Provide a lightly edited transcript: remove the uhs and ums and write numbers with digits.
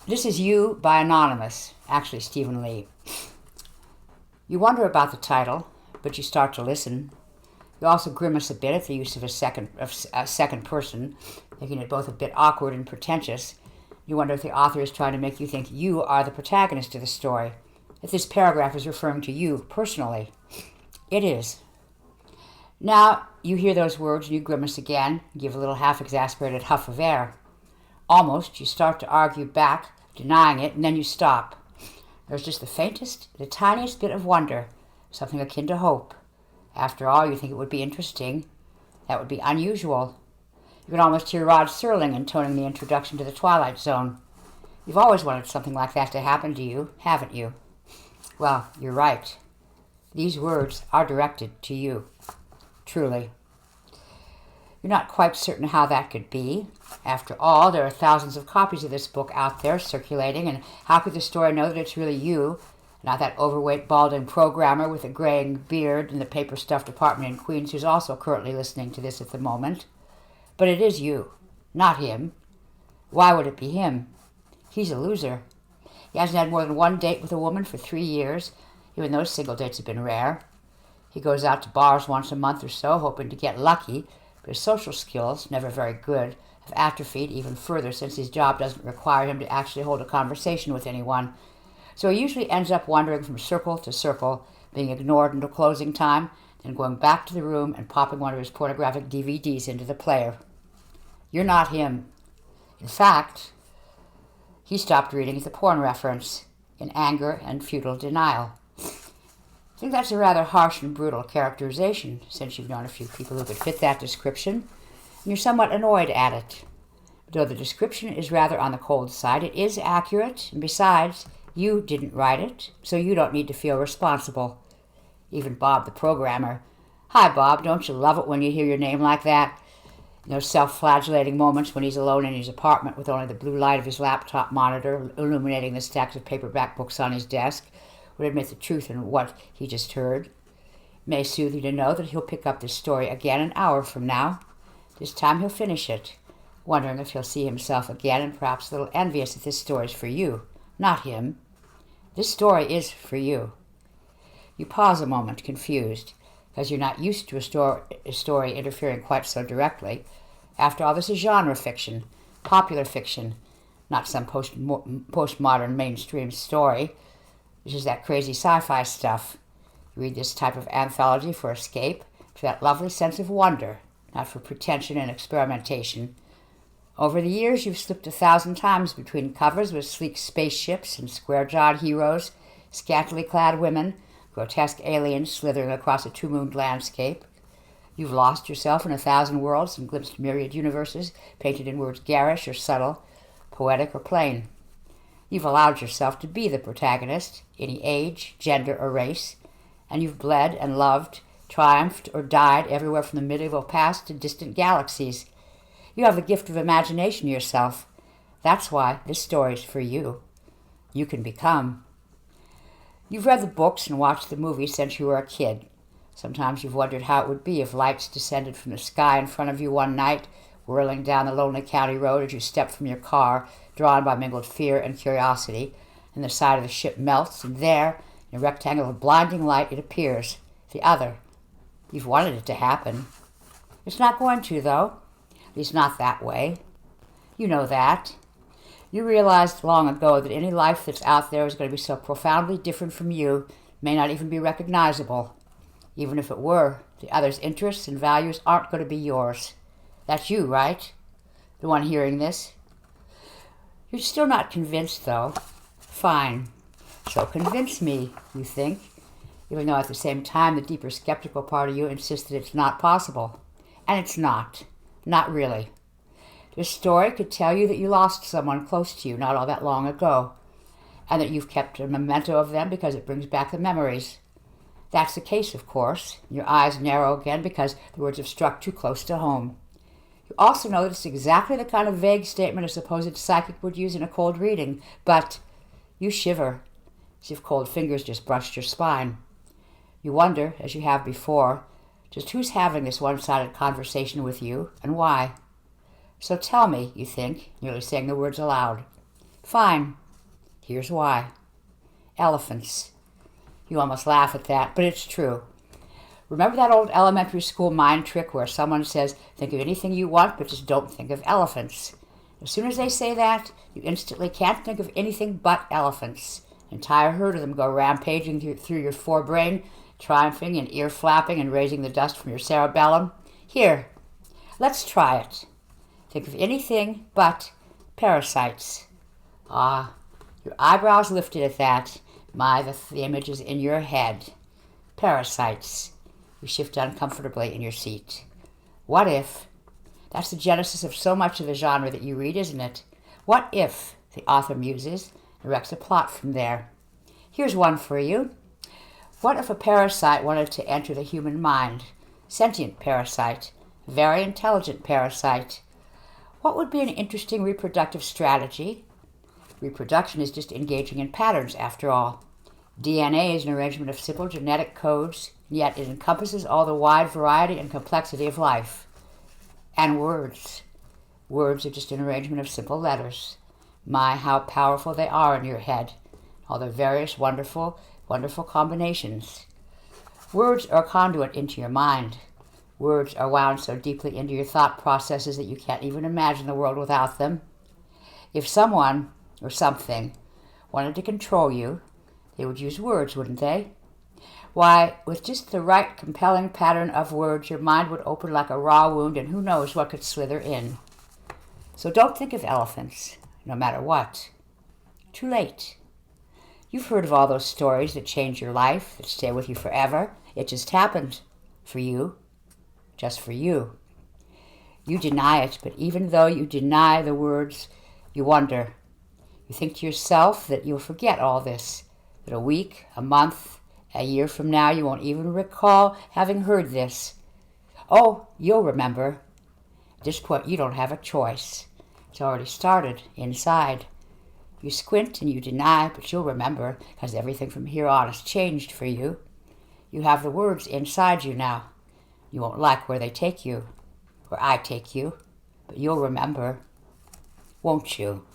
This is You by Anonymous, actually Stephen Lee. You wonder about the title, but you start to listen. You also grimace a bit at the use of a second person, making it both a bit awkward and pretentious. You wonder if the author is trying to make you think you are the protagonist of the story, if this paragraph is referring to you personally. It is. Now you hear those words and you grimace again, give a little half-exasperated huff of air. Almost, you start to argue back, denying it, and then you stop. There's just the tiniest bit of wonder, something akin to hope. After all, you think it would be interesting. That would be unusual. You can almost hear Rod Serling intoning the introduction to The Twilight Zone. You've always wanted something like that to happen to you, haven't you? Well, you're right. These words are directed to you. Truly. You're not quite certain how that could be. After all, there are thousands of copies of this book out there circulating, and how could the story know that it's really you, not that overweight, balding programmer with a graying beard in the paper-stuffed apartment in Queens who's also currently listening to this at the moment? But it is you, not him. Why would it be him? He's a loser. He hasn't had more than one date with a woman for 3 years. Even those single dates have been rare. He goes out to bars once a month or so, hoping to get lucky, but his social skills, never very good, have atrophied even further since his job doesn't require him to actually hold a conversation with anyone. So he usually ends up wandering from circle to circle, being ignored until closing time, then going back to the room and popping one of his pornographic DVDs into the player. You're not him. In fact, he stopped reading at the porn reference in anger and futile denial. I think that's a rather harsh and brutal characterization, since you've known a few people who could fit that description, and you're somewhat annoyed at it. But though the description is rather on the cold side, it is accurate, and besides, you didn't write it, so you don't need to feel responsible. Even Bob the programmer. Hi, Bob, don't you love it when you hear your name like that? In those self-flagellating moments when he's alone in his apartment with only the blue light of his laptop monitor illuminating the stacks of paperback books on his desk, would admit the truth in what he just heard. It may soothe you to know that he'll pick up this story again an hour from now. This time he'll finish it, wondering if he'll see himself again and perhaps a little envious that this story's for you, not him. This story is for you. You pause a moment, confused, because you're not used to a story interfering quite so directly. After all, this is genre fiction, popular fiction, not some postmodern mainstream story. This is that crazy sci-fi stuff. You read this type of anthology for escape, for that lovely sense of wonder, not for pretension and experimentation. Over the years, you've slipped 1,000 times between covers with sleek spaceships and square-jawed heroes, scantily clad women, grotesque aliens slithering across a two-mooned landscape. You've lost yourself in 1,000 worlds and glimpsed myriad universes painted in words garish or subtle, poetic or plain. You've allowed yourself to be the protagonist, any age, gender, or race, and you've bled and loved, triumphed, or died everywhere from the medieval past to distant galaxies. You have the gift of imagination yourself. That's why this story's for you. You can become. You've read the books and watched the movies since you were a kid. Sometimes you've wondered how it would be if lights descended from the sky in front of you one night, whirling down the lonely county road as you stepped from your car, drawn by mingled fear and curiosity, and the side of the ship melts, and there, in a rectangle of blinding light, it appears, the other. You've wanted it to happen. It's not going to, though. At least not that way. You know that. You realized long ago that any life that's out there is going to be so profoundly different from you, may not even be recognizable. Even if it were, the other's interests and values aren't going to be yours. That's you, right? The one hearing this? You're still not convinced, though. Fine. So convince me, you think, even though at the same time the deeper skeptical part of you insists that it's not possible. And it's not. Not really. This story could tell you that you lost someone close to you not all that long ago, and that you've kept a memento of them because it brings back the memories. That's the case, of course. Your eyes narrow again because the words have struck too close to home. You also know that it's exactly the kind of vague statement a supposed psychic would use in a cold reading, but you shiver, as if cold fingers just brushed your spine. You wonder, as you have before, just who's having this one-sided conversation with you, and why. So tell me, you think, nearly saying the words aloud. Fine. Here's why. Elephants. You almost laugh at that, but it's true. Remember that old elementary school mind trick where someone says, think of anything you want, but just don't think of elephants? As soon as they say that, you instantly can't think of anything but elephants. An entire herd of them go rampaging through your forebrain, triumphing and ear flapping and raising the dust from your cerebellum. Here, let's try it. Think of anything but parasites. Ah, your eyebrows lifted at that. My, the image is in your head. Parasites. You shift uncomfortably in your seat. What if? That's the genesis of so much of the genre that you read, isn't it? What if, the author muses, and erects a plot from there. Here's one for you. What if a parasite wanted to enter the human mind? Sentient parasite. Very intelligent parasite. What would be an interesting reproductive strategy? Reproduction is just engaging in patterns, after all. DNA is an arrangement of simple genetic codes, yet it encompasses all the wide variety and complexity of life. And words. Words are just an arrangement of simple letters. My, how powerful they are in your head. All their various wonderful, wonderful combinations. Words are a conduit into your mind. Words are wound so deeply into your thought processes that you can't even imagine the world without them. If someone, or something, wanted to control you, they would use words, wouldn't they? Why, with just the right compelling pattern of words, your mind would open like a raw wound, and who knows what could slither in. So don't think of elephants, no matter what. Too late. You've heard of all those stories that change your life, that stay with you forever. It just happened. For you. Just for you. You deny it, but even though you deny the words, you wonder. You think to yourself that you'll forget all this, that a week, a month, a year from now you won't even recall having heard this. Oh, you'll remember. At this point, you don't have a choice. It's already started inside. You squint and you deny, but you'll remember, because everything from here on has changed for you. You have the words inside you now. You won't like where they take you, where I take you, but you'll remember, won't you?